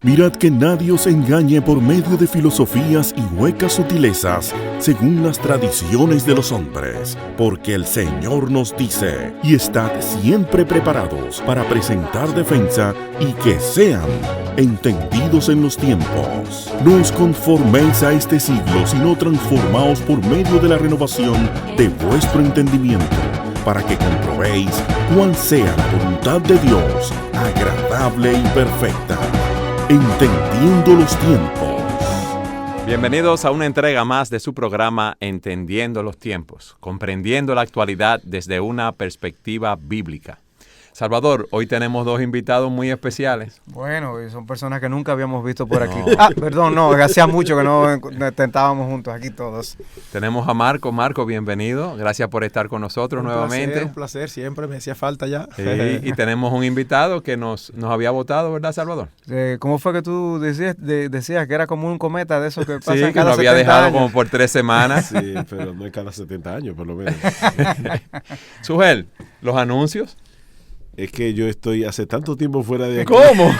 Mirad que nadie os engañe por medio de filosofías y huecas sutilezas, según las tradiciones de los hombres, porque el Señor nos dice, y estad siempre preparados para presentar defensa y que sean entendidos en los tiempos. No os conforméis a este siglo, sino transformaos por medio de la renovación de vuestro entendimiento, para que comprobéis cuál sea la voluntad de Dios, agradable y perfecta. Entendiendo los tiempos. Bienvenidos a una entrega más de su programa Entendiendo los tiempos, comprendiendo la actualidad desde una perspectiva bíblica. Salvador, hoy tenemos dos invitados muy especiales. Bueno, son personas que nunca habíamos visto por aquí. No, hacía mucho que no estábamos juntos aquí todos. Tenemos a Marco. Marco, bienvenido. Gracias por estar con nosotros nuevamente. Un placer, siempre me hacía falta ya. Sí, y tenemos un invitado que nos había votado, ¿verdad, Salvador? ¿Cómo fue que tú decías que era como un cometa de esos que pasan sí, cada 70 años? Sí, que lo había dejado como por 3 semanas. Sí, pero no es cada 70 años, por lo menos. Sujel, ¿los anuncios? Es que yo estoy hace tanto tiempo fuera de aquí. ¿Cómo?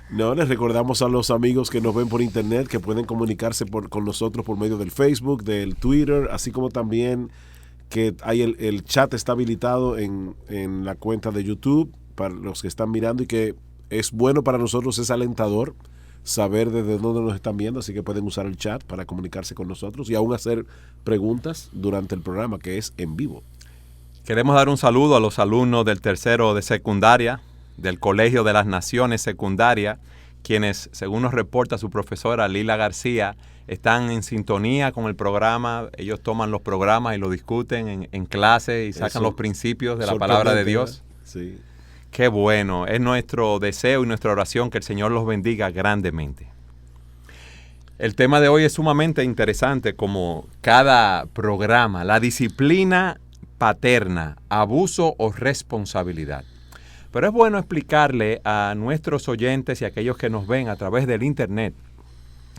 No, les recordamos a los amigos que nos ven por internet que pueden comunicarse con nosotros por medio del Facebook, del Twitter, así como también que hay el chat está habilitado en la cuenta de YouTube para los que están mirando y que es bueno para nosotros, es alentador saber desde dónde nos están viendo, así que pueden usar el chat para comunicarse con nosotros y aún hacer preguntas durante el programa que es en vivo. Queremos dar un saludo a los alumnos del tercero de secundaria, del Colegio de las Naciones Secundaria, quienes, según nos reporta su profesora Lila García, están en sintonía con el programa. Ellos toman los programas y lo discuten en clase y sacan los principios de la palabra de Dios. Sí. Qué bueno. Es nuestro deseo y nuestra oración que el Señor los bendiga grandemente. El tema de hoy es sumamente interesante, como cada programa, la disciplina paterna, abuso o responsabilidad. Pero es bueno explicarle a nuestros oyentes y a aquellos que nos ven a través del internet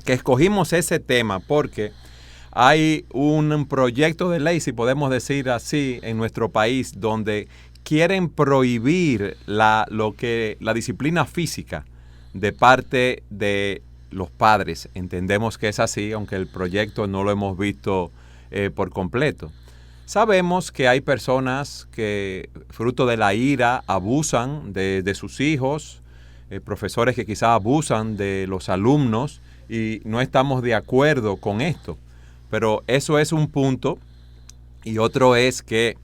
que escogimos ese tema porque hay un proyecto de ley, si podemos decir así, en nuestro país donde quieren prohibir la disciplina física de parte de los padres. Entendemos que es así, aunque el proyecto no lo hemos visto por completo. Sabemos que hay personas que, fruto de la ira, abusan de sus hijos, profesores que quizás abusan de los alumnos y no estamos de acuerdo con esto. Pero eso es un punto y otro es que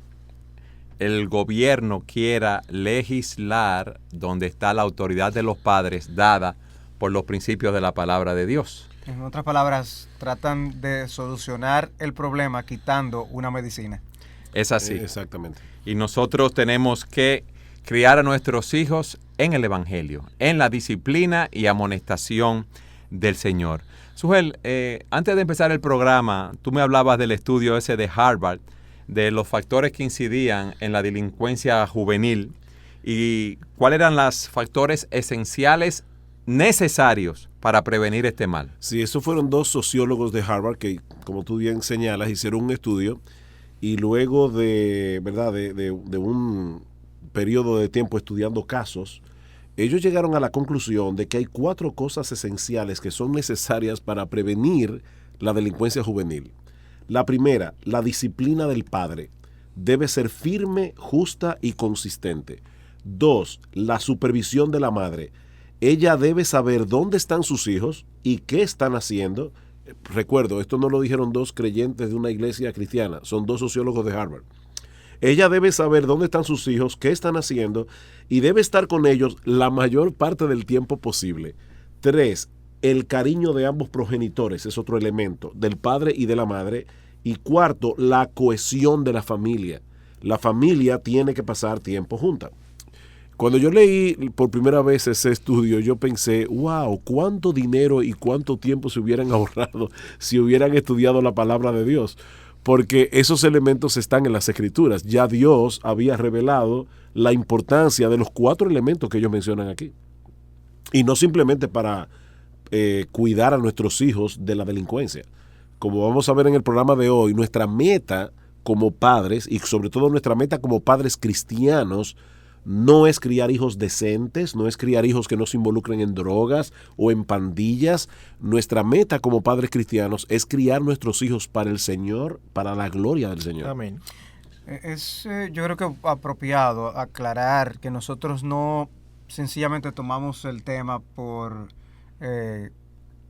el gobierno quiera legislar donde está la autoridad de los padres dada por los principios de la palabra de Dios. En otras palabras, tratan de solucionar el problema quitando una medicina. Es así. Exactamente. Y nosotros tenemos que criar a nuestros hijos en el Evangelio, en la disciplina y amonestación del Señor. Sujel, antes de empezar el programa, tú me hablabas del estudio ese de Harvard, de los factores que incidían en la delincuencia juvenil y cuáles eran los factores esenciales necesarios para prevenir este mal. Sí, esos fueron dos sociólogos de Harvard que, como tú bien señalas, hicieron un estudio y luego de un periodo de tiempo estudiando casos, ellos llegaron a la conclusión de que hay 4 cosas esenciales que son necesarias para prevenir la delincuencia juvenil. La primera, la disciplina del padre. Debe ser firme, justa y consistente. 2, la supervisión de la madre. Ella debe saber dónde están sus hijos y qué están haciendo. Recuerdo, esto no lo dijeron 2 creyentes de una iglesia cristiana, son 2 sociólogos de Harvard. Ella debe saber dónde están sus hijos, qué están haciendo y debe estar con ellos la mayor parte del tiempo posible. 3, el cariño de ambos progenitores es otro elemento, del padre y de la madre. Y 4, la cohesión de la familia. La familia tiene que pasar tiempo junta. Cuando yo leí por primera vez ese estudio, yo pensé, wow, cuánto dinero y cuánto tiempo se hubieran ahorrado si hubieran estudiado la palabra de Dios. Porque esos elementos están en las Escrituras. Ya Dios había revelado la importancia de los 4 elementos que ellos mencionan aquí. Y no simplemente para cuidar a nuestros hijos de la delincuencia. Como vamos a ver en el programa de hoy, nuestra meta como padres, y sobre todo nuestra meta como padres cristianos, no es criar hijos decentes, no es criar hijos que no se involucren en drogas o en pandillas. Nuestra meta como padres cristianos es criar nuestros hijos para el Señor, para la gloria del Señor. Amén. Yo creo que apropiado aclarar que nosotros no sencillamente tomamos el tema por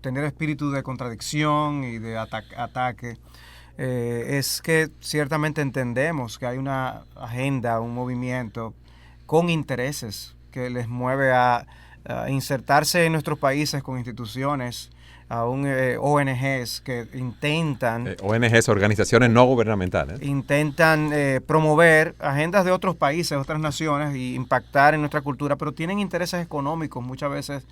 tener espíritu de contradicción y de ataque. Es que ciertamente entendemos que hay una agenda, un movimiento con intereses que les mueve a insertarse en nuestros países con instituciones, aún ONGs que intentan... ONGs, organizaciones no gubernamentales. Intentan promover agendas de otros países, otras naciones y impactar en nuestra cultura, pero tienen intereses económicos muchas veces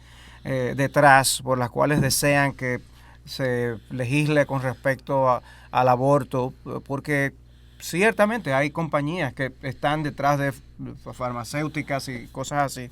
detrás, por las cuales desean que se legisle con respecto al aborto, porque ciertamente hay compañías que están detrás de farmacéuticas y cosas así,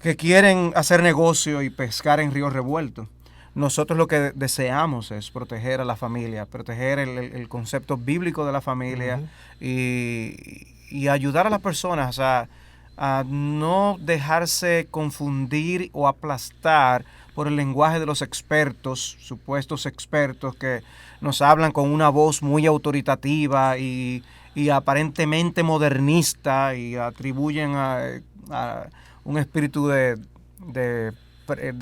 que quieren hacer negocio y pescar en ríos revueltos. Nosotros lo que deseamos es proteger a la familia, proteger el concepto bíblico de la familia y ayudar a las personas a no dejarse confundir o aplastar por el lenguaje de los expertos, supuestos expertos que nos hablan con una voz muy autoritativa y aparentemente modernista y atribuyen a un espíritu de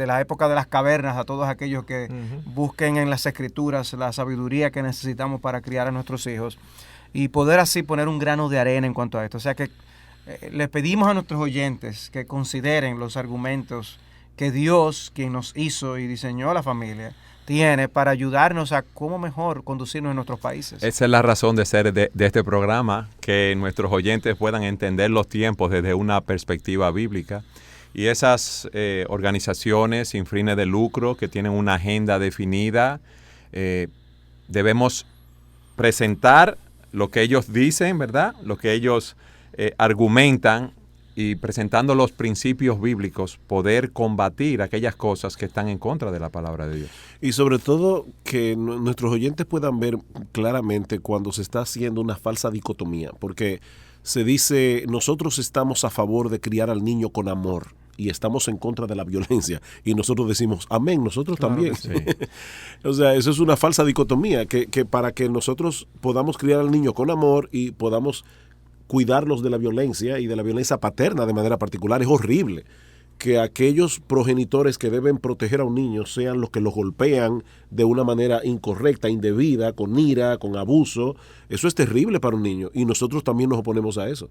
la época de las cavernas a todos aquellos que busquen en las escrituras la sabiduría que necesitamos para criar a nuestros hijos y poder así poner un grano de arena en cuanto a esto. O sea que le pedimos a nuestros oyentes que consideren los argumentos que Dios, quien nos hizo y diseñó la familia, tiene para ayudarnos a cómo mejor conducirnos en nuestros países. Esa es la razón de ser de este programa, que nuestros oyentes puedan entender los tiempos desde una perspectiva bíblica. Y esas organizaciones sin fines de lucro que tienen una agenda definida, debemos presentar lo que ellos dicen, ¿verdad? Lo que ellos argumentan, y presentando los principios bíblicos, poder combatir aquellas cosas que están en contra de la palabra de Dios. Y sobre todo que nuestros oyentes puedan ver claramente cuando se está haciendo una falsa dicotomía, porque se dice, nosotros estamos a favor de criar al niño con amor y estamos en contra de la violencia. Y nosotros decimos, amén, nosotros claro también. Sí. O sea, eso es una falsa dicotomía, que para que nosotros podamos criar al niño con amor y podamos cuidarlos de la violencia y de la violencia paterna de manera particular, es horrible que aquellos progenitores que deben proteger a un niño sean los que los golpean de una manera incorrecta, indebida, con ira, con abuso. Eso es terrible para un niño y nosotros también nos oponemos a eso.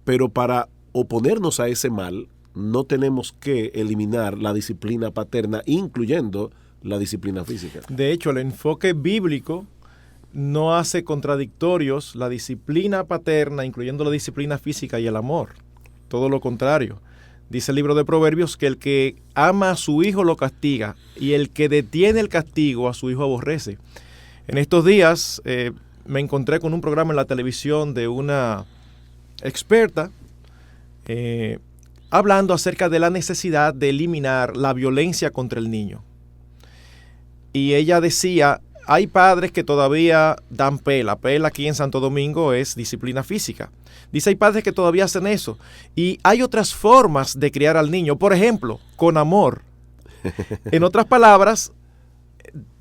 Pero para oponernos a ese mal, no tenemos que eliminar la disciplina paterna, incluyendo la disciplina física. De hecho, el enfoque bíblico no hace contradictorios la disciplina paterna, incluyendo la disciplina física y el amor. Todo lo contrario. Dice el libro de Proverbios que el que ama a su hijo lo castiga y el que detiene el castigo a su hijo aborrece. En estos días me encontré con un programa en la televisión de una experta hablando acerca de la necesidad de eliminar la violencia contra el niño. Y ella decía, hay padres que todavía dan pela. Pela aquí en Santo Domingo es disciplina física. Dice, hay padres que todavía hacen eso. Y hay otras formas de criar al niño. Por ejemplo, con amor. En otras palabras,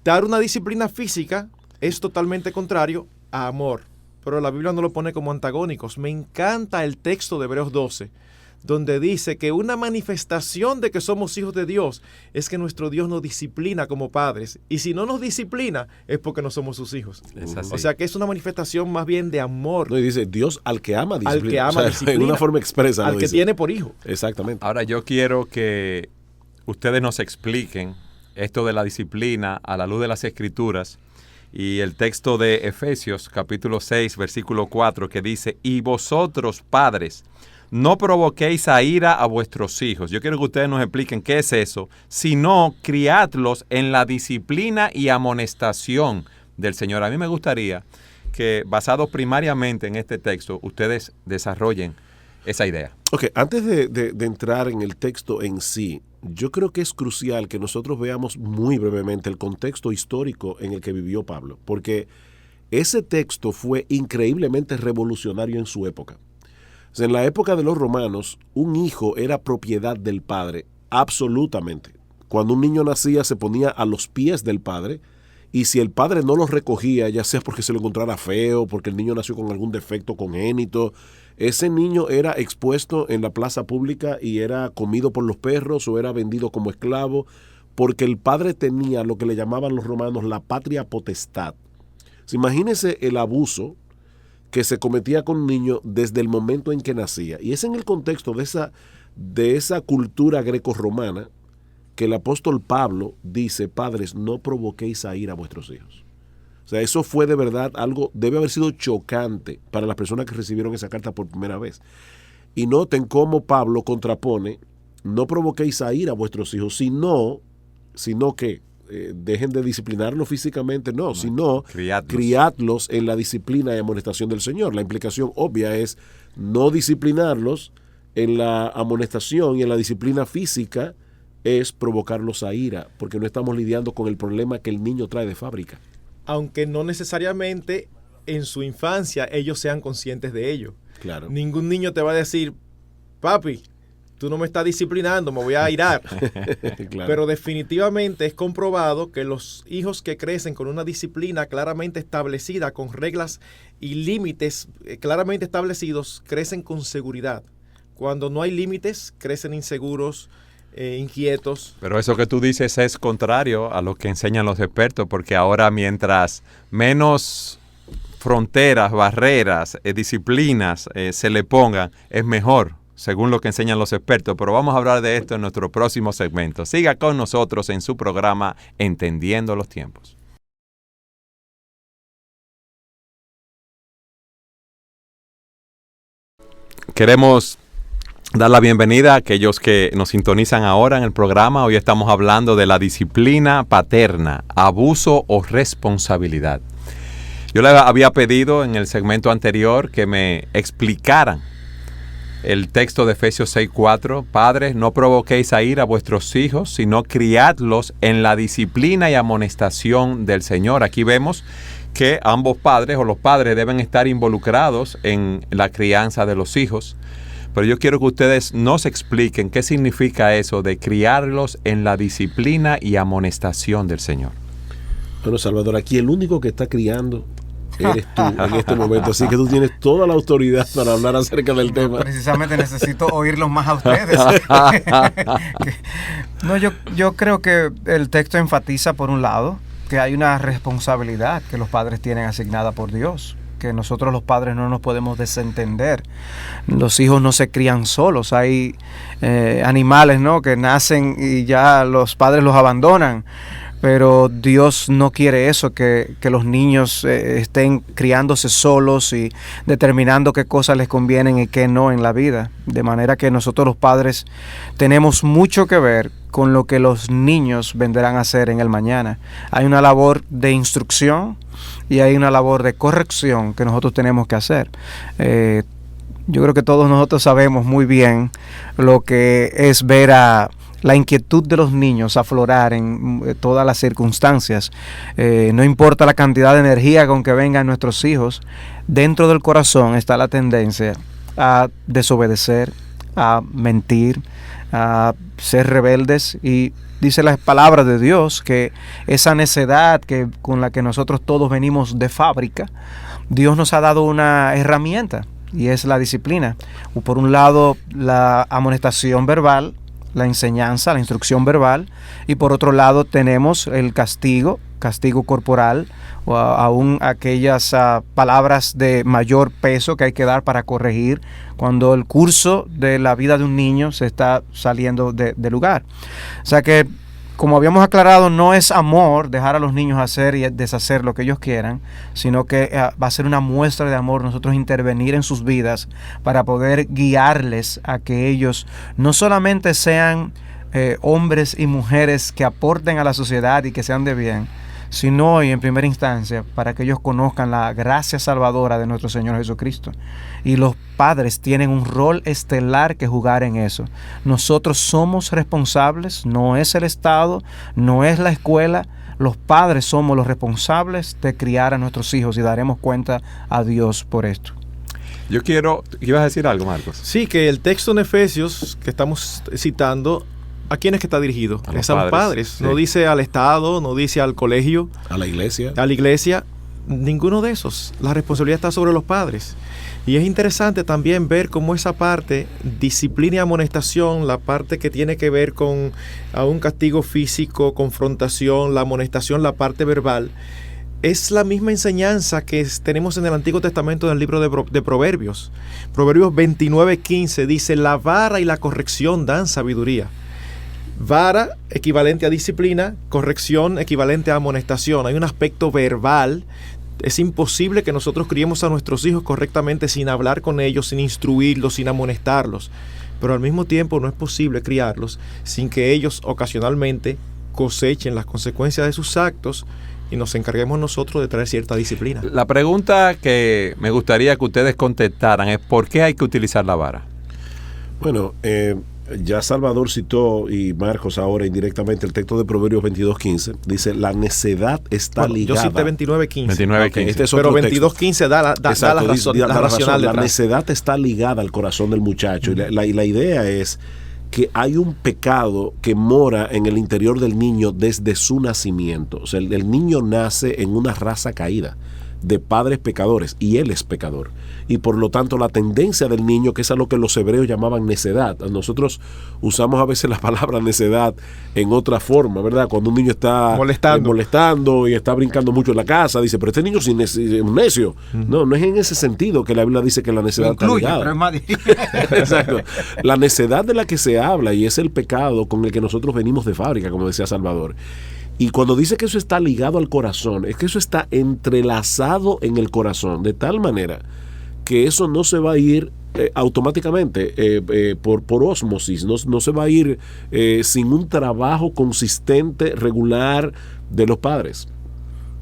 dar una disciplina física es totalmente contrario a amor. Pero la Biblia no lo pone como antagónicos. Me encanta el texto de Hebreos 12, donde dice que una manifestación de que somos hijos de Dios es que nuestro Dios nos disciplina como padres. Y si no nos disciplina, es porque no somos sus hijos. O sea que es una manifestación más bien de amor. No, y dice, Dios al que ama disciplina. Al que ama disciplina. En una forma expresa. Al que tiene por hijo. Exactamente. Ahora yo quiero que ustedes nos expliquen esto de la disciplina a la luz de las Escrituras y el texto de Efesios capítulo 6, versículo 4, que dice, y vosotros, padres, no provoquéis a ira a vuestros hijos. Yo quiero que ustedes nos expliquen qué es eso, sino criadlos en la disciplina y amonestación del Señor. A mí me gustaría que, basados primariamente en este texto, ustedes desarrollen esa idea. Ok, antes de entrar en el texto en sí, yo creo que es crucial que nosotros veamos muy brevemente el contexto histórico en el que vivió Pablo, porque ese texto fue increíblemente revolucionario en su época. O sea, en la época de los romanos, un hijo era propiedad del padre, absolutamente. Cuando un niño nacía, se ponía a los pies del padre, y si el padre no lo recogía, ya sea porque se lo encontrara feo, porque el niño nació con algún defecto congénito, ese niño era expuesto en la plaza pública y era comido por los perros o era vendido como esclavo, porque el padre tenía lo que le llamaban los romanos la patria potestad. O sea, imagínense el abuso que se cometía con un niño desde el momento en que nacía. Y es en el contexto de esa cultura grecorromana que el apóstol Pablo dice: padres, no provoquéis a ira a vuestros hijos. O sea, eso fue de verdad algo, debe haber sido chocante para las personas que recibieron esa carta por primera vez. Y noten cómo Pablo contrapone: no provoquéis a ira a vuestros hijos, sino que dejen de disciplinarlos físicamente, sino criadlos en la disciplina y amonestación del Señor. La implicación obvia es no disciplinarlos en la amonestación y en la disciplina física, es provocarlos a ira, porque no estamos lidiando con el problema que el niño trae de fábrica. Aunque no necesariamente en su infancia ellos sean conscientes de ello. Claro. Ningún niño te va a decir: papi, tú no me estás disciplinando, me voy a irar. Claro. Pero definitivamente es comprobado que los hijos que crecen con una disciplina claramente establecida, con reglas y límites claramente establecidos, crecen con seguridad. Cuando no hay límites, crecen inseguros, inquietos. Pero eso que tú dices es contrario a lo que enseñan los expertos, porque ahora mientras menos fronteras, barreras, disciplinas se le pongan, es mejor, según lo que enseñan los expertos. Pero vamos a hablar de esto en nuestro próximo segmento. Siga con nosotros en su programa Entendiendo los Tiempos. Queremos dar la bienvenida a aquellos que nos sintonizan ahora en el programa. Hoy estamos hablando de la disciplina paterna, abuso o responsabilidad. Yo le había pedido en el segmento anterior que me explicaran el texto de Efesios 6:4. Padres, no provoquéis a ira a vuestros hijos, sino criadlos en la disciplina y amonestación del Señor. Aquí vemos que ambos padres o los padres deben estar involucrados en la crianza de los hijos. Pero yo quiero que ustedes nos expliquen qué significa eso de criarlos en la disciplina y amonestación del Señor. Bueno, Salvador, aquí el único que está criando eres tú en este momento, así que tú tienes toda la autoridad para hablar acerca del tema. Precisamente necesito oírlos más a ustedes. No, yo creo que el texto enfatiza, por un lado, que hay una responsabilidad que los padres tienen asignada por Dios, que nosotros los padres no nos podemos desentender. Los hijos no se crían solos. Hay animales, ¿no?, que nacen y ya los padres los abandonan. Pero Dios no quiere eso, que los niños estén criándose solos y determinando qué cosas les convienen y qué no en la vida. De manera que nosotros los padres tenemos mucho que ver con lo que los niños vendrán a hacer en el mañana. Hay una labor de instrucción y hay una labor de corrección que nosotros tenemos que hacer. Yo creo que todos nosotros sabemos muy bien lo que es ver a la inquietud de los niños aflorar en todas las circunstancias. No importa la cantidad de energía con que vengan nuestros hijos, dentro del corazón está la tendencia a desobedecer, a mentir, a ser rebeldes. Y dice la palabra de Dios que esa necedad con la que nosotros todos venimos de fábrica, Dios nos ha dado una herramienta, y es la disciplina. Por un lado, la amonestación verbal, la enseñanza, la instrucción verbal, y por otro lado tenemos el castigo corporal, o aún aquellas palabras de mayor peso que hay que dar para corregir cuando el curso de la vida de un niño se está saliendo de lugar. O sea que, como habíamos aclarado, no es amor dejar a los niños hacer y deshacer lo que ellos quieran, sino que va a ser una muestra de amor nosotros intervenir en sus vidas para poder guiarles a que ellos no solamente sean hombres y mujeres que aporten a la sociedad y que sean de bien, sino, y en primera instancia, para que ellos conozcan la gracia salvadora de nuestro Señor Jesucristo. Y los padres tienen un rol estelar que jugar en eso. Nosotros somos responsables, no es el Estado, no es la escuela. Los padres somos los responsables de criar a nuestros hijos y daremos cuenta a Dios por esto. ¿Ibas a decir algo, Marcos? Sí, que el texto en Efesios que estamos citando, ¿a quién es que está dirigido? A los Es a los padres. sí. No dice al Estado, no dice al colegio, A la iglesia. a la iglesia, ninguno de esos. La responsabilidad está sobre los padres. Y es interesante también ver cómo esa parte, disciplina y amonestación, la parte que tiene que ver con a un castigo físico, confrontación, la amonestación, la parte verbal, es la misma enseñanza que tenemos en el Antiguo Testamento en el libro de Proverbios. Proverbios 29:15 dice: la vara y la corrección dan sabiduría. Vara equivalente a disciplina, corrección equivalente a amonestación. Hay un aspecto verbal. Es imposible que nosotros criemos a nuestros hijos correctamente sin hablar con ellos, sin instruirlos, sin amonestarlos. Pero al mismo tiempo no es posible criarlos sin que ellos ocasionalmente cosechen las consecuencias de sus actos y nos encarguemos nosotros de traer cierta disciplina. La pregunta que me gustaría que ustedes contestaran es: ¿por qué hay que utilizar la vara? Bueno, ya Salvador citó, y Marcos ahora indirectamente, el texto de Proverbios 22:15. Dice: la necedad está ligada. Yo cité 29:15. 29:15. Este es Pero otro texto. 22:15 da la Exacto, razón, da la la racional razón. La detrás. necedad está ligada al corazón del muchacho. Y la idea es que hay un pecado que mora en el interior del niño desde su nacimiento. O sea, el niño nace en una raza caída de padres pecadores, y él es pecador. Y por lo tanto la tendencia del niño, que es a lo que los hebreos llamaban necedad. Nosotros usamos a veces la palabra necedad en otra forma, ¿verdad? Cuando un niño está molestando y está brincando mucho en la casa, dice: pero este niño es un necio. No es en ese sentido que la Biblia dice que la necedad está ligada. Pero es más Exacto. La necedad de la que se habla, y es el pecado con el que nosotros venimos de fábrica, como decía Salvador. Y cuando dice que eso está ligado al corazón, es que eso está entrelazado en el corazón, de tal manera que eso no se va a ir automáticamente por ósmosis, no se va a ir sin un trabajo consistente, regular de los padres.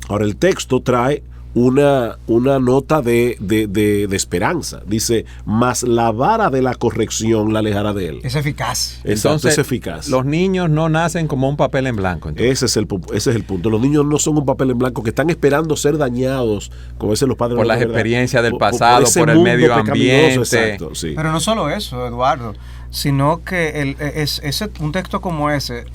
Ahora, el texto trae una nota de esperanza. Dice: mas la vara de la corrección la alejará de él. Es eficaz. Entonces es eficaz. Los niños no nacen como un papel en blanco. Ese es el punto. Los niños no son un papel en blanco que están esperando ser dañados, como dicen los padres. Por las experiencias del pasado, por el medio ambiente. Exacto, sí. Pero no solo eso, Eduardo, sino que un texto como ese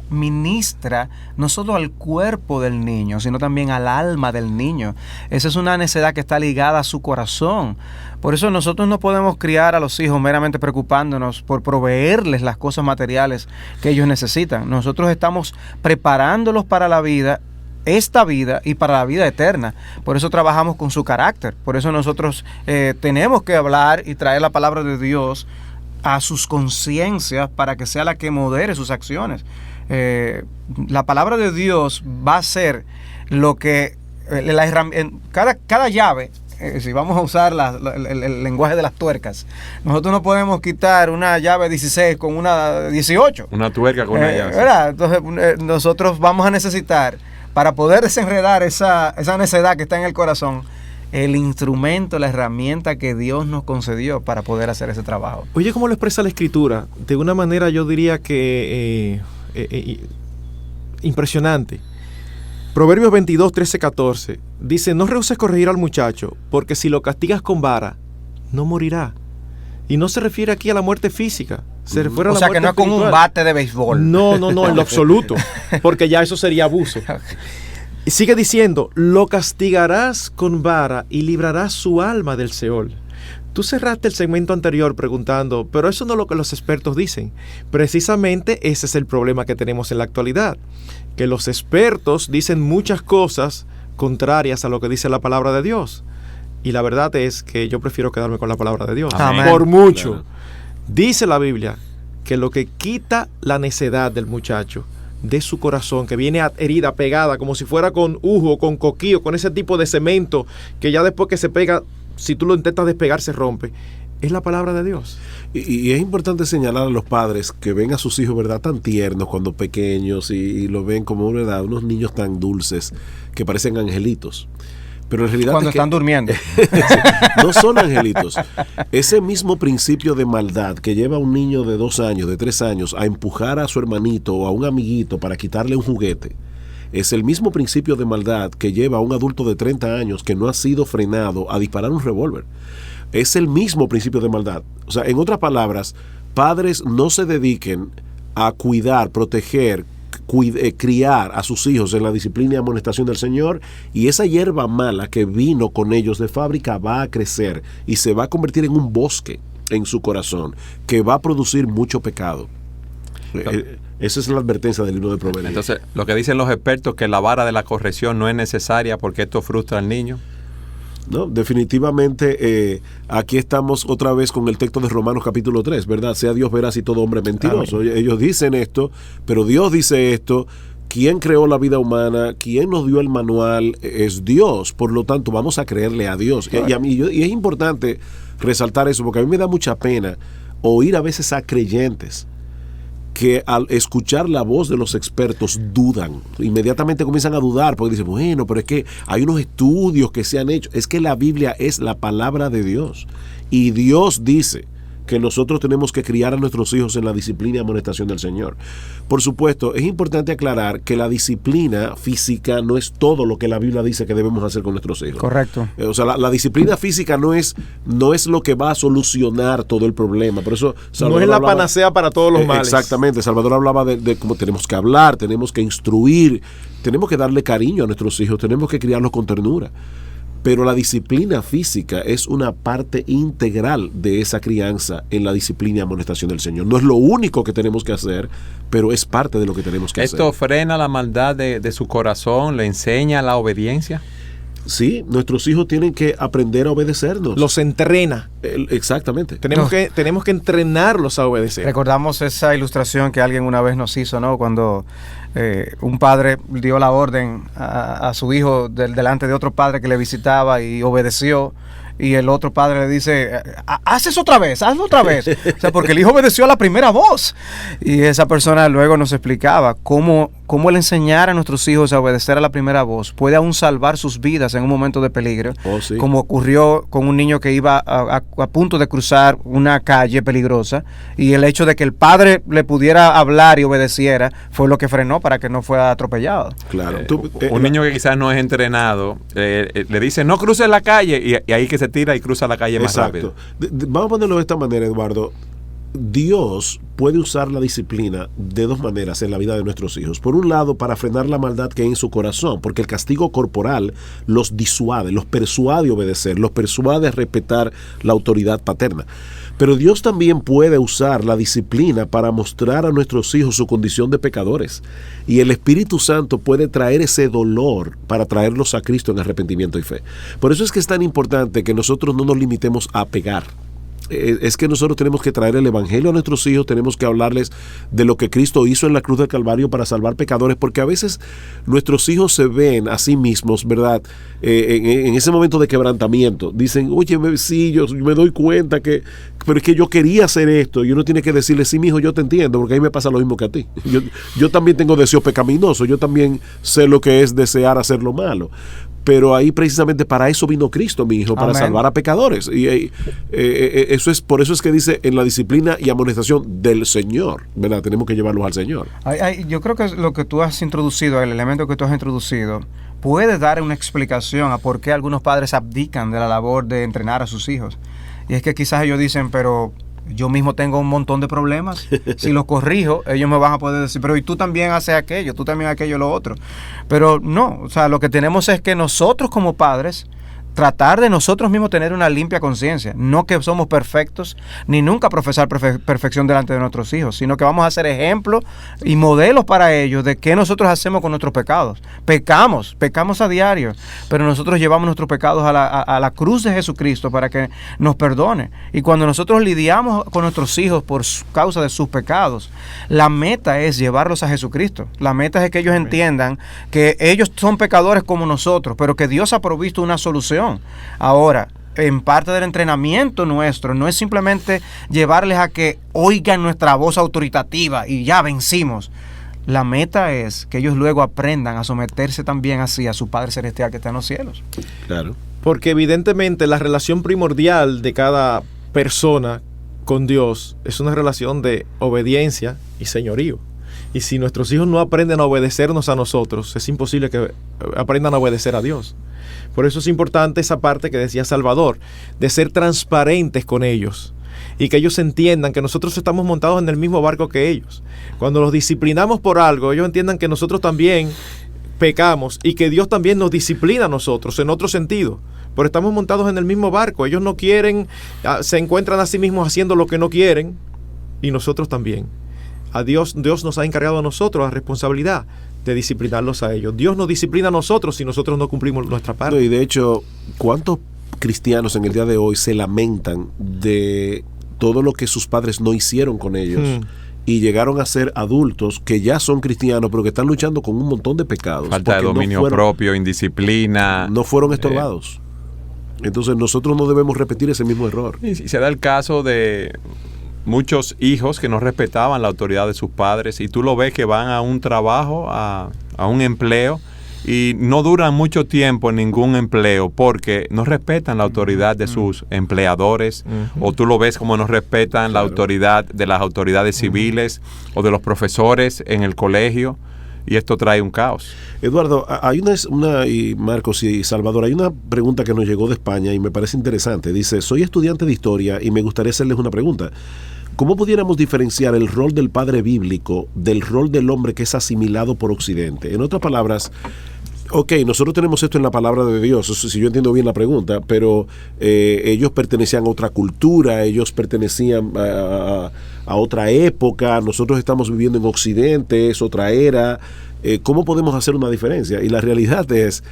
ministra no solo al cuerpo del niño, sino también al alma del niño. Esa es una necedad que está ligada a su corazón. Por eso nosotros no podemos criar a los hijos meramente preocupándonos por proveerles las cosas materiales que ellos necesitan. Nosotros estamos preparándolos para la vida, esta vida, y para la vida eterna. Por eso trabajamos con su carácter. Por eso nosotros tenemos que hablar y traer la palabra de Dios a sus conciencias para que sea la que modere sus acciones. La palabra de Dios va a ser lo que cada llave, si vamos a usar el lenguaje de las tuercas, nosotros no podemos quitar una llave 16 con una 18. Una tuerca con una llave. ¿Verdad? Entonces nosotros vamos a necesitar, para poder desenredar esa necedad que está en el corazón, el instrumento, la herramienta que Dios nos concedió para poder hacer ese trabajo. Oye, ¿cómo lo expresa la Escritura? De una manera, yo diría que impresionante. Proverbios 22, 13, 14 dice: no rehuses corregir al muchacho, porque si lo castigas con vara, no morirá. Y no se refiere aquí a la muerte física. Se refiere a la muerte que no es con un bate de béisbol. No, en lo absoluto, porque ya eso sería abuso. Y sigue diciendo: lo castigarás con vara y librarás su alma del Seol. Tú cerraste el segmento anterior preguntando: pero eso no es lo que los expertos dicen. Precisamente ese es el problema que tenemos en la actualidad, que los expertos dicen muchas cosas contrarias a lo que dice la palabra de Dios. Y la verdad es que yo prefiero quedarme con la palabra de Dios. Amén. Por mucho. Claro. Dice la Biblia que lo que quita la necedad del muchacho de su corazón, que viene herida, pegada, como si fuera con ujo, con coquillo, con ese tipo de cemento, que ya después que se pega, si tú lo intentas despegar, se rompe, es la palabra de Dios. Y es importante señalar a los padres que ven a sus hijos, ¿verdad?, tan tiernos cuando pequeños, y lo ven como, ¿verdad?, unos niños tan dulces que parecen angelitos. Pero en realidad cuando están durmiendo. No son angelitos. Ese mismo principio de maldad que lleva a un niño de 2 años, de 3 años, a empujar a su hermanito o a un amiguito para quitarle un juguete, es el mismo principio de maldad que lleva a un adulto de 30 años que no ha sido frenado a disparar un revólver. es el mismo principio de maldad. O sea, en otras palabras, padres no se dediquen a cuidar, proteger, criar a sus hijos en la disciplina y amonestación del Señor, y esa hierba mala que vino con ellos de fábrica va a crecer y se va a convertir en un bosque en su corazón que va a producir mucho pecado. Esa es la advertencia del libro de Proverbios. Entonces, lo que dicen los expertos, que la vara de la corrección no es necesaria porque esto frustra al niño. No, definitivamente aquí estamos otra vez con el texto de Romanos capítulo 3, ¿verdad? Sea Dios veraz y todo hombre mentiroso. Ellos dicen esto, pero Dios dice esto. ¿Quién creó la vida humana? ¿Quién nos dio el manual? Es Dios. Por lo tanto, vamos a creerle a Dios. Y es importante resaltar eso, porque a mí me da mucha pena oír a veces a creyentes que al escuchar la voz de los expertos dudan, inmediatamente comienzan a dudar, porque dicen, bueno, pero es que hay unos estudios que se han hecho. Es que la Biblia es la palabra de Dios, y Dios dice que nosotros tenemos que criar a nuestros hijos en la disciplina y amonestación del Señor. Por supuesto, es importante aclarar que la disciplina física no es todo lo que la Biblia dice que debemos hacer con nuestros hijos. Correcto. O sea, la disciplina física no es lo que va a solucionar todo el problema. Por eso Salvador no es la panacea para todos los males. Exactamente. Salvador hablaba de cómo tenemos que hablar, tenemos que instruir, tenemos que darle cariño a nuestros hijos, tenemos que criarlos con ternura. Pero la disciplina física es una parte integral de esa crianza en la disciplina y amonestación del Señor. No es lo único que tenemos que hacer, pero es parte de lo que tenemos que hacer. ¿Esto frena la maldad de su corazón? ¿Le enseña la obediencia? Sí, nuestros hijos tienen que aprender a obedecernos. Los entrena. Exactamente. Tenemos que entrenarlos a obedecer. Recordamos esa ilustración que alguien una vez nos hizo, ¿no? Cuando un padre dio la orden a su hijo delante de otro padre que le visitaba y obedeció. Y el otro padre le dice, hazlo otra vez. O sea, porque el hijo obedeció a la primera voz. Y esa persona luego nos explicaba cómo el enseñar a nuestros hijos a obedecer a la primera voz puede aún salvar sus vidas en un momento de peligro. Sí. Como ocurrió con un niño que iba a punto de cruzar una calle peligrosa. Y el hecho de que el padre le pudiera hablar y obedeciera fue lo que frenó para que no fuera atropellado. Claro. Un niño que quizás no es entrenado, le dice, no cruces la calle, y ahí que se tira y cruza la calle más rápido. Vamos a ponerlo de esta manera, Eduardo. Dios puede usar la disciplina de dos maneras en la vida de nuestros hijos. Por un lado, para frenar la maldad que hay en su corazón, porque el castigo corporal los disuade, los persuade a obedecer, los persuade a respetar la autoridad paterna. Pero Dios también puede usar la disciplina para mostrar a nuestros hijos su condición de pecadores. Y el Espíritu Santo puede traer ese dolor para traerlos a Cristo en arrepentimiento y fe. Por eso es que es tan importante que nosotros no nos limitemos a pegar. Es que nosotros tenemos que traer el evangelio a nuestros hijos, tenemos que hablarles de lo que Cristo hizo en la cruz del Calvario para salvar pecadores, porque a veces nuestros hijos se ven a sí mismos, ¿verdad? En ese momento de quebrantamiento, dicen, oye, sí, yo me doy cuenta pero es que yo quería hacer esto, y uno tiene que decirle, sí, mi hijo, yo te entiendo, porque a mí me pasa lo mismo que a ti. Yo también tengo deseos pecaminosos, yo también sé lo que es desear hacer lo malo. Pero ahí precisamente para eso vino Cristo, mi hijo, para salvar a pecadores. Y por eso es que dice en la disciplina y amonestación del Señor, ¿verdad? Tenemos que llevarlos al Señor. Yo creo que lo que tú has introducido, el elemento que tú has introducido, puede dar una explicación a por qué algunos padres abdican de la labor de entrenar a sus hijos. Y es que quizás ellos dicen, pero yo mismo tengo un montón de problemas. Si los corrijo, ellos me van a poder decir, pero y tú también haces aquello, tú también aquello, lo otro. Pero no, o sea, lo que tenemos es que nosotros como padres tratar de nosotros mismos tener una limpia conciencia, no que somos perfectos, ni nunca profesar perfección delante de nuestros hijos, sino que vamos a ser ejemplos y modelos para ellos de qué nosotros hacemos con nuestros pecados. Pecamos a diario, pero nosotros llevamos nuestros pecados a la cruz de Jesucristo para que nos perdone. Y cuando nosotros lidiamos con nuestros hijos por causa de sus pecados, la meta es llevarlos a Jesucristo. La meta es que ellos entiendan que ellos son pecadores como nosotros, pero que Dios ha provisto una solución. Ahora, en parte del entrenamiento nuestro, no es simplemente llevarles a que oigan nuestra voz autoritativa y ya vencimos. La meta es que ellos luego aprendan a someterse también así a su Padre Celestial que está en los cielos. Claro. Porque evidentemente la relación primordial de cada persona con Dios es una relación de obediencia y señorío. Y si nuestros hijos no aprenden a obedecernos a nosotros, es imposible que aprendan a obedecer a Dios. Por eso es importante esa parte que decía Salvador, de ser transparentes con ellos y que ellos entiendan que nosotros estamos montados en el mismo barco que ellos. Cuando los disciplinamos por algo, ellos entiendan que nosotros también pecamos y que Dios también nos disciplina a nosotros en otro sentido. Pero estamos montados en el mismo barco. Ellos no quieren, se encuentran a sí mismos haciendo lo que no quieren y nosotros también. Dios nos ha encargado a nosotros la responsabilidad de disciplinarlos a ellos. Dios nos disciplina a nosotros si nosotros no cumplimos nuestra parte. Y de hecho, ¿cuántos cristianos en el día de hoy se lamentan de todo lo que sus padres no hicieron con ellos? Y llegaron a ser adultos que ya son cristianos, pero que están luchando con un montón de pecados. Falta de dominio propio, indisciplina. No fueron estorbados. Entonces nosotros no debemos repetir ese mismo error. Y se da el caso de muchos hijos que no respetaban la autoridad de sus padres y tú lo ves que van a un trabajo, a un empleo y no duran mucho tiempo en ningún empleo porque no respetan la autoridad de sus empleadores o tú lo ves como no respetan la autoridad de las autoridades civiles o de los profesores en el colegio y esto trae un caos. Eduardo, hay y Marcos y Salvador, hay una pregunta que nos llegó de España y me parece interesante. Dice, soy estudiante de historia y me gustaría hacerles una pregunta. ¿Cómo pudiéramos diferenciar el rol del padre bíblico del rol del hombre que es asimilado por Occidente? En otras palabras, ok, nosotros tenemos esto en la palabra de Dios, eso, si yo entiendo bien la pregunta, pero ellos pertenecían a otra cultura, ellos pertenecían a otra época, nosotros estamos viviendo en Occidente, es otra era. ¿Cómo podemos hacer una diferencia? Y la realidad es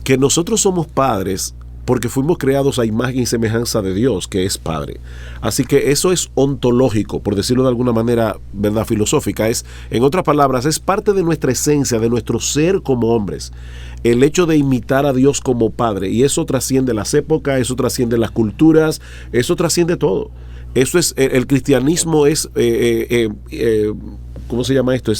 que nosotros somos padres porque fuimos creados a imagen y semejanza de Dios, que es Padre. Así que eso es ontológico, por decirlo de alguna manera, verdad filosófica. En otras palabras, es parte de nuestra esencia, de nuestro ser como hombres. El hecho de imitar a Dios como Padre. Y eso trasciende las épocas, eso trasciende las culturas, eso trasciende todo. Eso es, el cristianismo es, ¿cómo se llama esto?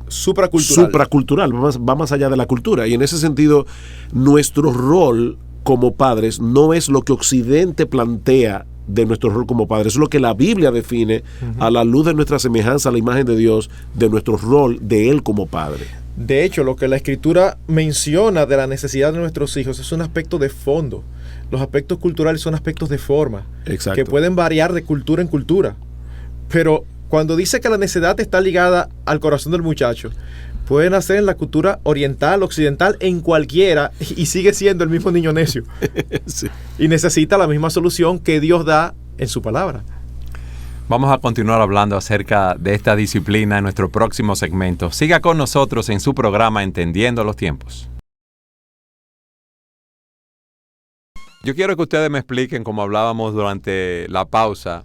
Supracultural, va más allá de la cultura. Y en ese sentido, nuestro rol como padres no es lo que Occidente plantea de nuestro rol como padres, es lo que la Biblia define a la luz de nuestra semejanza a la imagen de Dios, de nuestro rol de Él como padre. De hecho, lo que la Escritura menciona de la necesidad de nuestros hijos es un aspecto de fondo. Los aspectos culturales son aspectos de forma. Exacto. Que pueden variar de cultura en cultura. Pero cuando dice que la necedad está ligada al corazón del muchacho, puede nacer en la cultura oriental, occidental, en cualquiera, y sigue siendo el mismo niño necio. Sí. Y necesita la misma solución que Dios da en su palabra. Vamos a continuar hablando acerca de esta disciplina en nuestro próximo segmento. Siga con nosotros en su programa Entendiendo los Tiempos. Yo quiero que ustedes me expliquen, como hablábamos durante la pausa,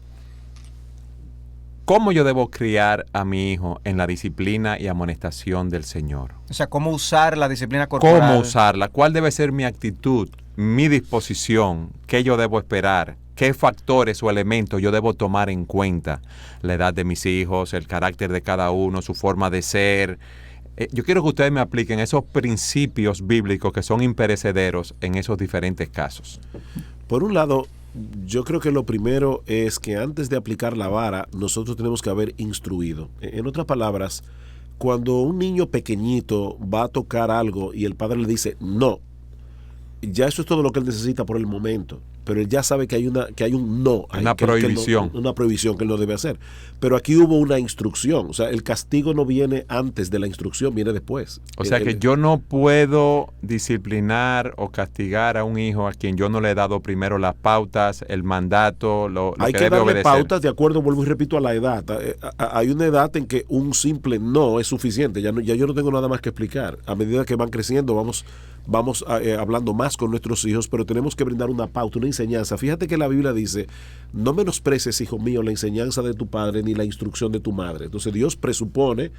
¿cómo yo debo criar a mi hijo en la disciplina y amonestación del Señor? O sea, ¿cómo usar la disciplina corporal? ¿Cómo usarla? ¿Cuál debe ser mi actitud, mi disposición? ¿Qué yo debo esperar? ¿Qué factores o elementos yo debo tomar en cuenta? La edad de mis hijos, el carácter de cada uno, su forma de ser. Yo quiero que ustedes me apliquen esos principios bíblicos que son imperecederos en esos diferentes casos. Por un lado, yo creo que lo primero es que antes de aplicar la vara, nosotros tenemos que haber instruido. En otras palabras, cuando un niño pequeñito va a tocar algo y el padre le dice no, ya eso es todo lo que él necesita por el momento. Pero él ya sabe que hay un no. Una prohibición. Una prohibición que él no debe hacer. Pero aquí hubo una instrucción. O sea, el castigo no viene antes de la instrucción, viene después. O sea que yo no puedo disciplinar o castigar a un hijo a quien yo no le he dado primero las pautas, el mandato, lo hay que que debe darle obedecer. pautas de acuerdo, vuelvo y repito, a la edad. Hay una edad en que un simple no es suficiente. Ya yo no tengo nada más que explicar. A medida que van creciendo, vamos hablando más con nuestros hijos, pero tenemos que brindar una pauta, una enseñanza. Fíjate que la Biblia dice, no menosprecies, hijo mío, la enseñanza de tu padre ni la instrucción de tu madre. Entonces Dios presupone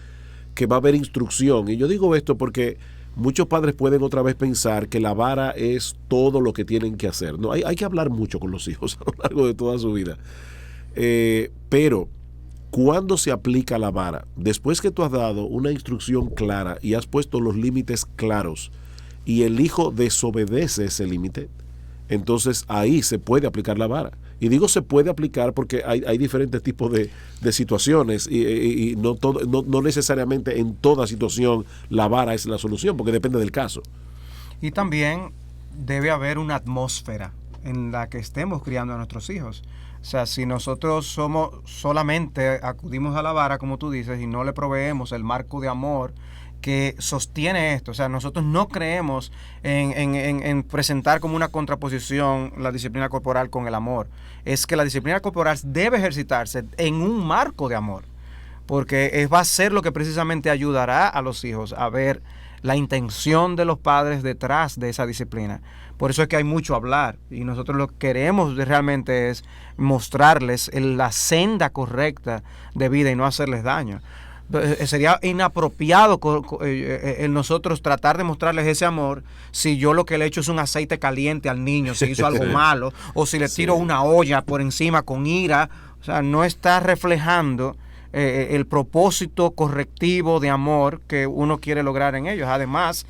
que va a haber instrucción. Y yo digo esto porque muchos padres pueden otra vez pensar que la vara es todo lo que tienen que hacer. No, hay que hablar mucho con los hijos a lo largo de toda su vida. Pero ¿cuándo se aplica la vara? Después que tú has dado una instrucción clara y has puesto los límites claros y el hijo desobedece ese límite, entonces ahí se puede aplicar la vara. Y digo se puede aplicar porque hay diferentes tipos de situaciones y no necesariamente en toda situación la vara es la solución, porque depende del caso. Y también debe haber una atmósfera en la que estemos criando a nuestros hijos. O sea, si nosotros solamente acudimos a la vara, como tú dices, y no le proveemos el marco de amor que sostiene esto, o sea, nosotros no creemos en presentar como una contraposición la disciplina corporal con el amor. Es que la disciplina corporal debe ejercitarse en un marco de amor, porque va a ser lo que precisamente ayudará a los hijos a ver la intención de los padres detrás de esa disciplina. Por eso es que hay mucho a hablar y nosotros lo que queremos realmente es mostrarles la senda correcta de vida y no hacerles daño. Sería inapropiado en nosotros tratar de mostrarles ese amor si yo lo que le echo es un aceite caliente al niño, si hizo algo malo, o si le tiro una olla por encima con ira. O sea, no está reflejando el propósito correctivo de amor que uno quiere lograr en ellos. Además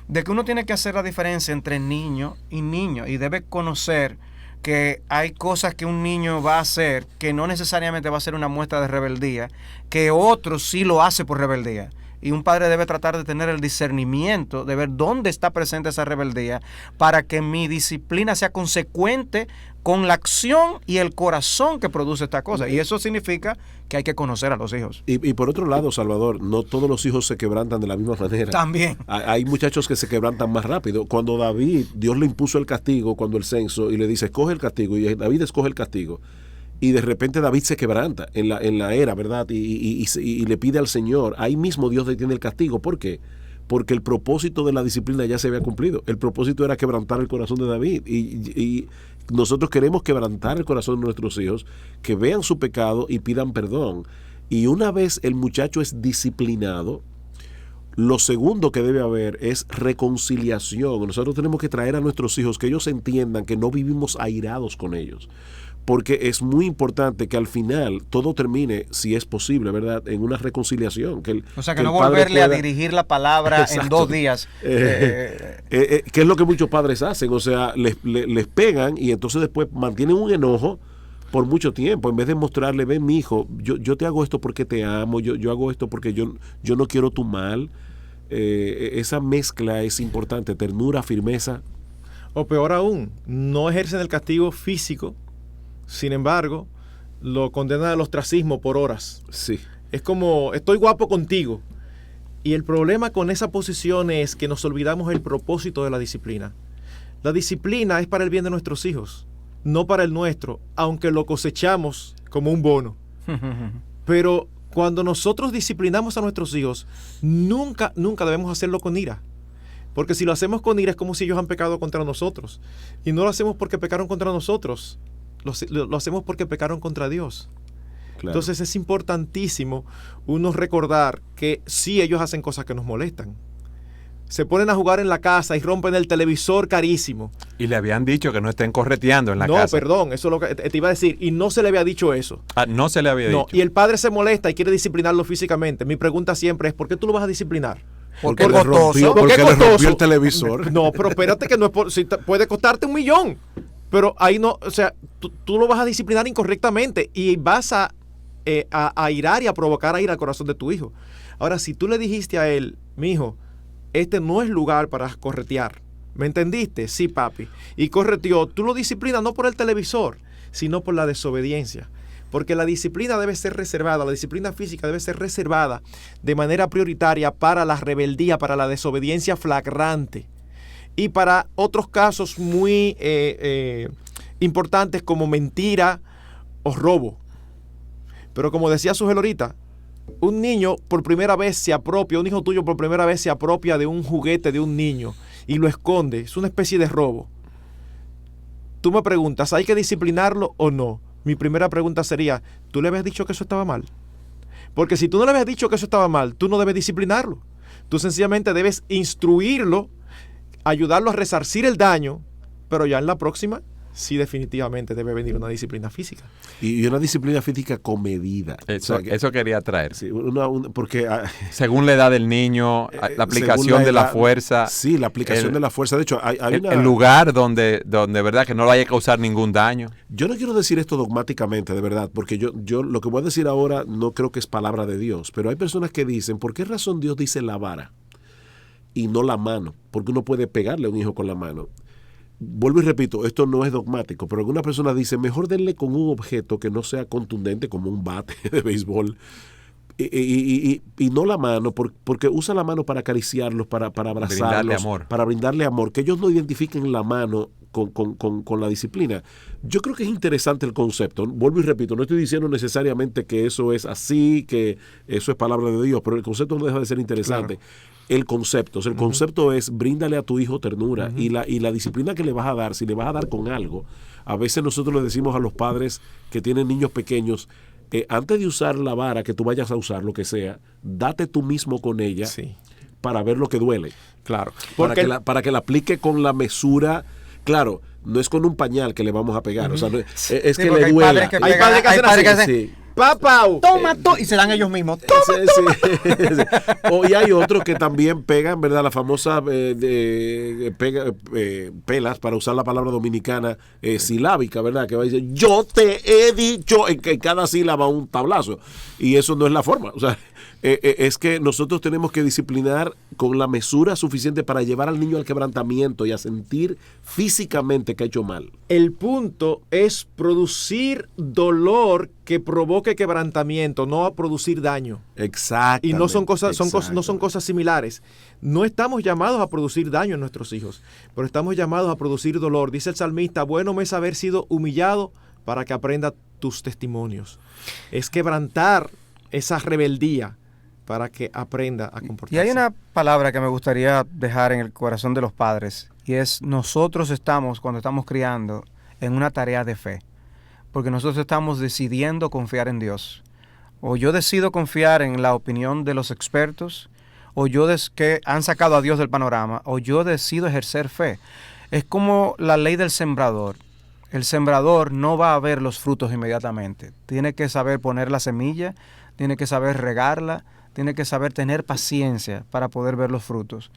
de que uno tiene que hacer la diferencia entre niño y niño y debe conocer que hay cosas que un niño va a hacer que no necesariamente va a ser una muestra de rebeldía, que otro sí lo hace por rebeldía. Y un padre debe tratar de tener el discernimiento de ver dónde está presente esa rebeldía para que mi disciplina sea consecuente con la acción y el corazón que produce esta cosa. Y eso significa que hay que conocer a los hijos. Y por otro lado, Salvador, no todos los hijos se quebrantan de la misma manera. También. Hay muchachos que se quebrantan más rápido. Cuando David, Dios le impuso el castigo, cuando el censo, y le dice, escoge el castigo, y David escoge el castigo. Y de repente David se quebranta en la era, ¿verdad? Y le pide al Señor. Ahí mismo Dios detiene el castigo. ¿Por qué? Porque el propósito de la disciplina ya se había cumplido. El propósito era quebrantar el corazón de David. Y nosotros queremos quebrantar el corazón de nuestros hijos, que vean su pecado y pidan perdón. Y una vez el muchacho es disciplinado, lo segundo que debe haber es reconciliación. Nosotros tenemos que traer a nuestros hijos que ellos entiendan que no vivimos airados con ellos. Porque es muy importante que al final todo termine, si es posible, ¿verdad?, en una reconciliación. O sea, que no volverle a dirigir la palabra en 2 días. Que es lo que muchos padres hacen. O sea, les pegan y entonces después mantienen un enojo por mucho tiempo. En vez de mostrarle, ven, mi hijo, yo te hago esto porque te amo, yo hago esto porque yo no quiero tu mal. Esa mezcla es importante, ternura, firmeza. O peor aún, no ejercen el castigo físico. Sin embargo, lo condenan al ostracismo por horas. Sí. Es como, estoy guapo contigo. Y el problema con esa posición es que nos olvidamos el propósito de la disciplina. La disciplina es para el bien de nuestros hijos, no para el nuestro, aunque lo cosechamos como un bono. Pero cuando nosotros disciplinamos a nuestros hijos, nunca debemos hacerlo con ira. Porque si lo hacemos con ira es como si ellos han pecado contra nosotros. Y no lo hacemos porque pecaron contra nosotros. Lo hacemos porque pecaron contra Dios. Claro. Entonces es importantísimo uno recordar que sí, ellos hacen cosas que nos molestan. Se ponen a jugar en la casa y rompen el televisor carísimo. Y le habían dicho que no estén correteando en la casa. No, perdón, eso es lo que te iba a decir. Y no se le había dicho eso. No se le había dicho. Y el padre se molesta y quiere disciplinarlo físicamente. Mi pregunta siempre es, ¿por qué tú lo vas a disciplinar? Porque le rompió el televisor. No, pero espérate que no es por, puede costarte $1 millón. Pero ahí no, o sea, tú lo vas a disciplinar incorrectamente y vas a airar y a provocar a ira al corazón de tu hijo. Ahora, si tú le dijiste a él, mi hijo, este no es lugar para corretear, ¿me entendiste? Sí, papi. Y correteó, tú lo disciplinas no por el televisor, sino por la desobediencia. Porque la disciplina debe ser reservada, la disciplina física debe ser reservada de manera prioritaria para la rebeldía, para la desobediencia flagrante. Y para otros casos muy importantes como mentira o robo. Pero como decía Sugel ahorita, un niño por primera vez se apropia, un hijo tuyo por primera vez se apropia de un juguete de un niño y lo esconde. Es una especie de robo. Tú me preguntas, ¿hay que disciplinarlo o no? Mi primera pregunta sería, ¿tú le habías dicho que eso estaba mal? Porque si tú no le habías dicho que eso estaba mal, tú no debes disciplinarlo. Tú sencillamente debes instruirlo, ayudarlo a resarcir el daño, pero ya en la próxima sí definitivamente debe venir una disciplina física. Y una disciplina física comedida. Eso quería traer. Sí, porque según la edad del niño, la aplicación de la fuerza. Sí, la aplicación de la fuerza. De hecho, hay el lugar donde verdad que no vaya a causar ningún daño. Yo no quiero decir esto dogmáticamente, de verdad, porque yo lo que voy a decir ahora no creo que es palabra de Dios, pero hay personas que dicen, ¿por qué razón Dios dice la vara y no la mano? Porque uno puede pegarle a un hijo con la mano. Vuelvo y repito, esto no es dogmático, pero alguna persona dice, mejor denle con un objeto que no sea contundente como un bate de béisbol y no la mano, porque usa la mano para acariciarlos, para abrazarlos, brindarle amor. Para brindarle amor, que ellos no identifiquen la mano con la disciplina. Yo creo que es interesante el concepto. Vuelvo y repito, no estoy diciendo necesariamente que eso es así, que eso es palabra de Dios, pero el concepto no deja de ser interesante. Claro. El concepto, el concepto es bríndale a tu hijo ternura y la disciplina que le vas a dar, si le vas a dar con algo, a veces nosotros le decimos a los padres que tienen niños pequeños, antes de usar la vara que tú vayas a usar, lo que sea, date tú mismo con ella para ver lo que duele. Claro. Para que la aplique con la mesura. Claro, no es con un pañal que le vamos a pegar, o sea, es que le duela. Hay padres que hacen ¡Papá! ¡Toma! Y se dan ellos mismos. ¡Toma! Y hay otros que también pegan, ¿verdad? La famosa pelas, para usar la palabra dominicana silábica, ¿verdad? Que va a decir, yo te he dicho, en cada sílaba un tablazo. Y eso no es la forma. O sea, es que nosotros tenemos que disciplinar con la mesura suficiente para llevar al niño al quebrantamiento y a sentir físicamente que ha hecho mal. El punto es producir dolor que provoque quebrantamiento, no a producir daño. Exacto. Y no son cosas similares. No estamos llamados a producir daño en nuestros hijos, pero estamos llamados a producir dolor. Dice el salmista, bueno me es haber sido humillado para que aprenda tus testimonios. Es quebrantar esa rebeldía para que aprenda a comportarse. Y hay una palabra que me gustaría dejar en el corazón de los padres, y es nosotros estamos, cuando estamos criando, en una tarea de fe. Porque nosotros estamos decidiendo confiar en Dios. O yo decido confiar en la opinión de los expertos, o que han sacado a Dios del panorama, o yo decido ejercer fe. Es como la ley del sembrador. El sembrador no va a ver los frutos inmediatamente. Tiene que saber poner la semilla, tiene que saber regarla, tiene que saber tener paciencia para poder ver los frutos.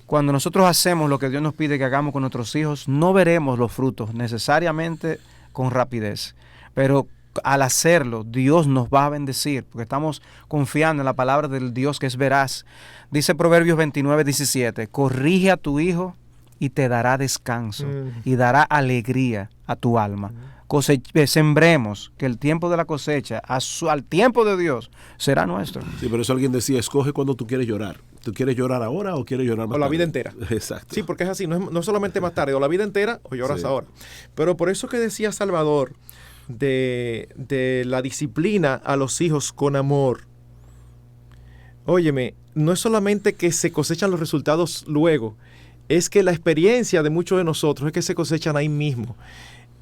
Cuando nosotros hacemos lo que Dios nos pide que hagamos con nuestros hijos, no veremos los frutos necesariamente con rapidez, pero al hacerlo, Dios nos va a bendecir, porque estamos confiando en la palabra del Dios que es veraz. Dice Proverbios 29:17, corrige a tu hijo y te dará descanso y dará alegría a tu alma. Sembremos, que el tiempo de la cosecha, al tiempo de Dios, será nuestro. Sí, pero eso alguien decía, escoge cuando tú quieres llorar. ¿Tú quieres llorar ahora o quieres llorar más tarde? O la vida entera. Exacto. Sí, porque es así, no solamente más tarde, o la vida entera o lloras ahora. Pero por eso que decía Salvador de la disciplina a los hijos con amor. Óyeme, no es solamente que se cosechan los resultados luego, es que la experiencia de muchos de nosotros es que se cosechan ahí mismo.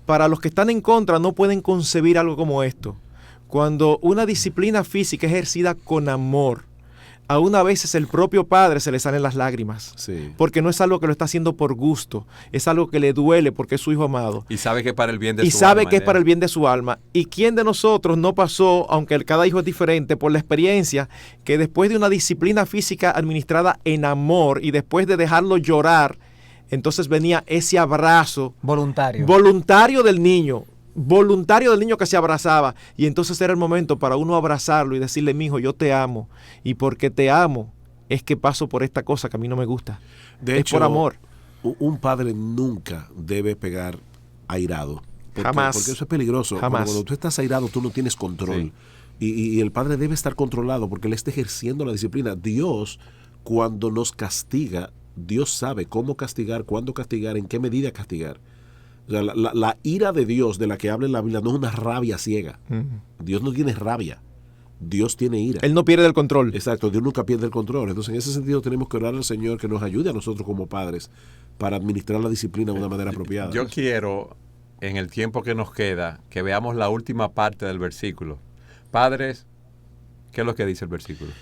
Para los que están en contra no pueden concebir algo como esto. Cuando una disciplina física es ejercida con amor, aún a veces el propio padre se le salen las lágrimas. Sí. Porque no es algo que lo está haciendo por gusto, es algo que le duele porque es su hijo amado. Y sabe que es para el bien de su alma. Y sabe que es para el bien de su alma. ¿Y quién de nosotros no pasó, aunque cada hijo es diferente, por la experiencia que después de una disciplina física administrada en amor y después de dejarlo llorar, entonces venía ese abrazo voluntario del niño que se abrazaba, y entonces era el momento para uno abrazarlo y decirle, mijo, yo te amo, y porque te amo es que paso por esta cosa que a mí no me gusta. De hecho, por amor. Un padre nunca debe pegar airado. Jamás. Porque eso es peligroso. Jamás. Cuando tú estás airado, tú no tienes control. Sí. Y el padre debe estar controlado porque él está ejerciendo la disciplina. Dios, cuando nos castiga, Dios sabe cómo castigar, cuándo castigar, en qué medida castigar. O sea, la ira de Dios de la que habla en la Biblia no es una rabia ciega. Dios no tiene rabia. Dios tiene ira. Él no pierde el control. Exacto, Dios nunca pierde el control. Entonces, en ese sentido, tenemos que orar al Señor que nos ayude a nosotros como padres para administrar la disciplina de una manera apropiada. Yo quiero, en el tiempo que nos queda, que veamos la última parte del versículo. Padres, ¿qué es lo que dice el versículo?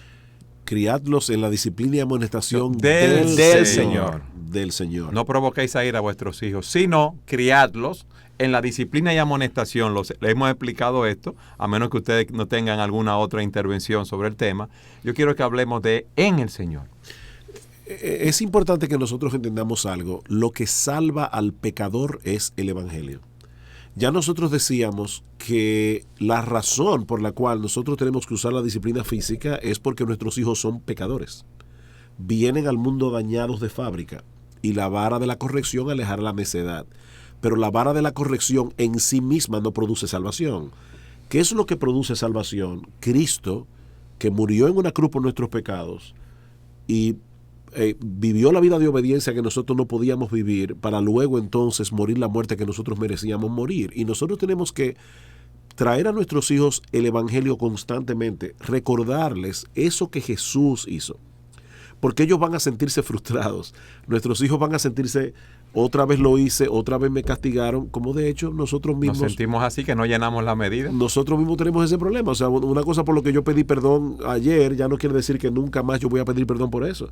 Criadlos en la disciplina y amonestación del Señor. del Señor. No provoquéis a ir a vuestros hijos, sino criadlos en la disciplina y amonestación. Le hemos explicado esto, a menos que ustedes no tengan alguna otra intervención sobre el tema. Yo quiero que hablemos de en el Señor. Es importante que nosotros entendamos algo. Lo que salva al pecador es el Evangelio. Ya nosotros decíamos que la razón por la cual nosotros tenemos que usar la disciplina física es porque nuestros hijos son pecadores. Vienen al mundo dañados de fábrica y la vara de la corrección alejará la necedad. Pero la vara de la corrección en sí misma no produce salvación. ¿Qué es lo que produce salvación? Cristo, que murió en una cruz por nuestros pecados y vivió la vida de obediencia que nosotros no podíamos vivir para luego entonces morir la muerte que nosotros merecíamos morir. Y nosotros tenemos que traer a nuestros hijos el Evangelio constantemente, recordarles eso que Jesús hizo. Porque ellos van a sentirse frustrados. Nuestros hijos van a sentirse, otra vez lo hice, otra vez me castigaron, como de hecho nosotros mismos. Nos sentimos así que no llenamos la medida. Nosotros mismos tenemos ese problema. O sea, una cosa por lo que yo pedí perdón ayer ya no quiere decir que nunca más yo voy a pedir perdón por eso.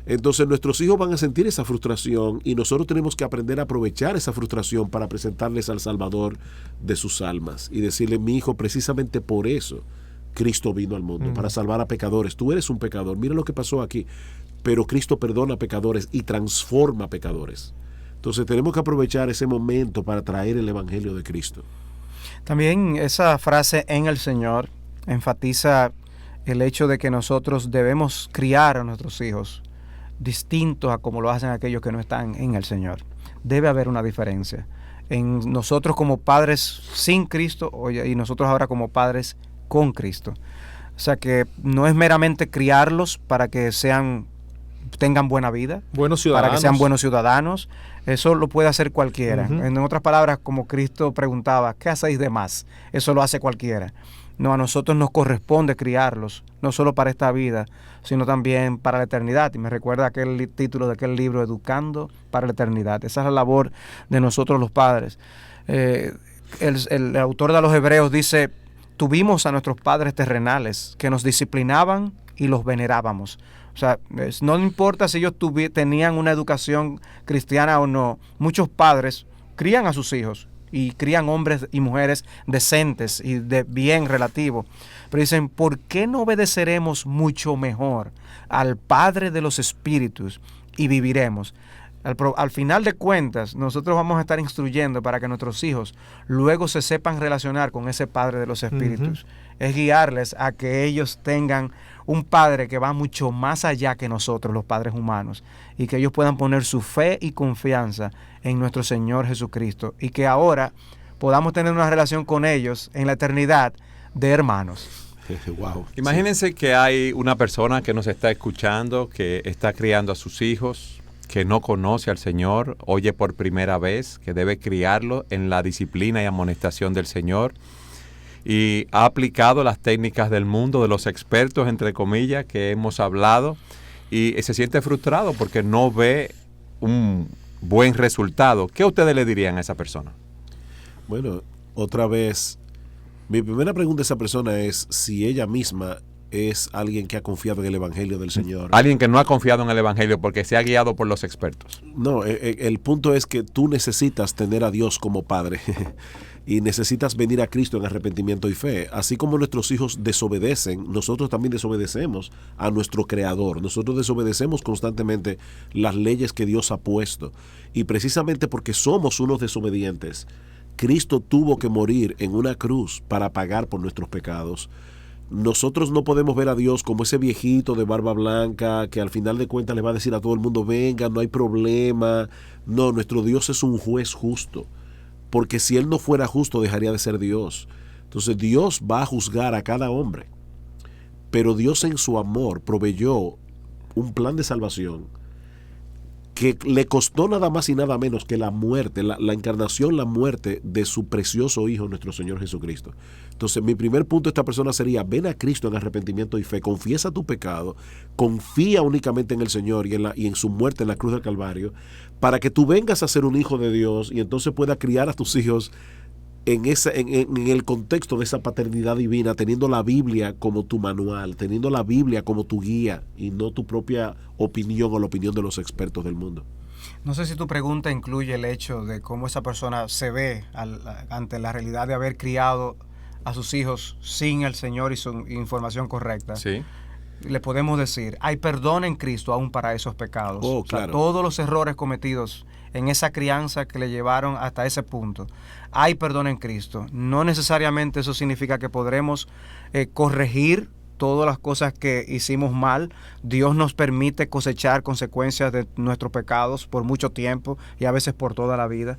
Entonces nuestros hijos van a sentir esa frustración y nosotros tenemos que aprender a aprovechar esa frustración para presentarles al Salvador de sus almas y decirle, mi hijo, precisamente por eso Cristo vino al mundo, para salvar a pecadores. Tú eres un pecador, mira lo que pasó aquí, pero Cristo perdona a pecadores y transforma a pecadores. Entonces tenemos que aprovechar ese momento para traer el Evangelio de Cristo. También esa frase en el Señor enfatiza el hecho de que nosotros debemos criar a nuestros hijos distintos a como lo hacen aquellos que no están en el Señor. Debe haber una diferencia en nosotros como padres sin Cristo y nosotros ahora como padres con Cristo. O sea que no es meramente criarlos para que tengan buena vida, buenos ciudadanos, para que sean buenos ciudadanos. Eso lo puede hacer cualquiera. En otras palabras, como Cristo preguntaba, ¿qué hacéis de más? Eso lo hace cualquiera. No, a nosotros nos corresponde criarlos, no solo para esta vida, sino también para la eternidad. Y me recuerda aquel título de aquel libro, Educando para la Eternidad. Esa es la labor de nosotros los padres. El autor de los Hebreos dice, tuvimos a nuestros padres terrenales que nos disciplinaban y los venerábamos. O sea, no importa si ellos tenían una educación cristiana o no, muchos padres crían a sus hijos y crían hombres y mujeres decentes y de bien relativo. Pero dicen, ¿por qué no obedeceremos mucho mejor al Padre de los Espíritus y viviremos? Al final de cuentas, nosotros vamos a estar instruyendo para que nuestros hijos luego se sepan relacionar con ese Padre de los Espíritus. Es guiarles a que ellos tengan un Padre que va mucho más allá que nosotros, los padres humanos, y que ellos puedan poner su fe y confianza en nuestro Señor Jesucristo, y que ahora podamos tener una relación con ellos en la eternidad de hermanos. Wow. Imagínense que hay una persona que nos está escuchando, que está criando a sus hijos, que no conoce al Señor, oye por primera vez que debe criarlo en la disciplina y amonestación del Señor, y ha aplicado las técnicas del mundo, de los expertos, entre comillas, que hemos hablado, y se siente frustrado porque no ve un buen resultado. ¿Qué ustedes le dirían a esa persona? Bueno, otra vez, mi primera pregunta a esa persona es si ella misma es alguien que ha confiado en el Evangelio del Señor. Alguien que no ha confiado en el Evangelio porque se ha guiado por los expertos. No, el punto es que tú necesitas tener a Dios como Padre y necesitas venir a Cristo en arrepentimiento y fe. Así como nuestros hijos desobedecen, nosotros también desobedecemos a nuestro Creador. Nosotros desobedecemos constantemente las leyes que Dios ha puesto. Y precisamente porque somos unos desobedientes, Cristo tuvo que morir en una cruz para pagar por nuestros pecados. Nosotros no podemos ver a Dios como ese viejito de barba blanca que al final de cuentas le va a decir a todo el mundo, venga, no hay problema. No, nuestro Dios es un juez justo, porque si Él no fuera justo dejaría de ser Dios. Entonces Dios va a juzgar a cada hombre, pero Dios en su amor proveyó un plan de salvación que le costó nada más y nada menos que la muerte, la encarnación, la muerte de su precioso Hijo, nuestro Señor Jesucristo. Entonces, mi primer punto de esta persona sería, ven a Cristo en arrepentimiento y fe, confiesa tu pecado, confía únicamente en el Señor y en su muerte en la cruz del Calvario, para que tú vengas a ser un hijo de Dios y entonces puedas criar a tus hijos en el contexto de esa paternidad divina, teniendo la Biblia como tu manual, teniendo la Biblia como tu guía y no tu propia opinión o la opinión de los expertos del mundo. No sé si tu pregunta incluye el hecho de cómo esa persona se ve ante la realidad de haber criado a sus hijos sin el Señor y su información correcta. Sí. Le podemos decir, hay perdón en Cristo aún para esos pecados. Oh, O sea, claro. todos los errores cometidos en esa crianza que le llevaron hasta ese punto, hay perdón en Cristo. No necesariamente eso significa que podremos corregir todas las cosas que hicimos mal. Dios nos permite cosechar consecuencias de nuestros pecados por mucho tiempo y a veces por toda la vida.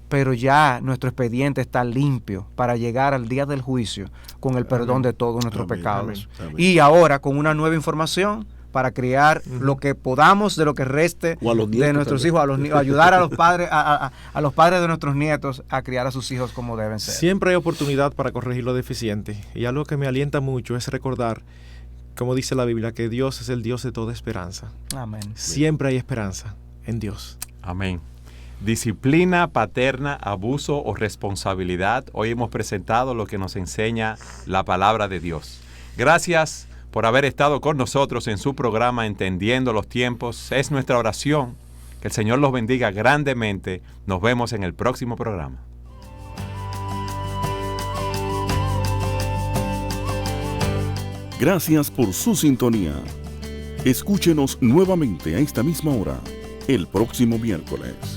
Pero ya nuestro expediente está limpio para llegar al día del juicio con el perdón de todos nuestros Amén. pecados. Amén. Y ahora con una nueva información para criar lo que podamos de lo que reste O a los nietos de nuestros también. hijos, a los ayudar a los padres, a los padres de nuestros nietos a criar a sus hijos como deben ser. Siempre hay oportunidad para corregir lo deficiente. Y algo que me alienta mucho es recordar, como dice la Biblia, que Dios es el Dios de toda esperanza. Amén. Siempre hay esperanza en Dios. Amén. Disciplina paterna, abuso o responsabilidad. Hoy hemos presentado lo que nos enseña la palabra de Dios. Gracias por haber estado con nosotros en su programa Entendiendo los Tiempos. Es nuestra oración. Que el Señor los bendiga grandemente. Nos vemos en el próximo programa. Gracias por su sintonía. Escúchenos nuevamente a esta misma hora, el próximo miércoles.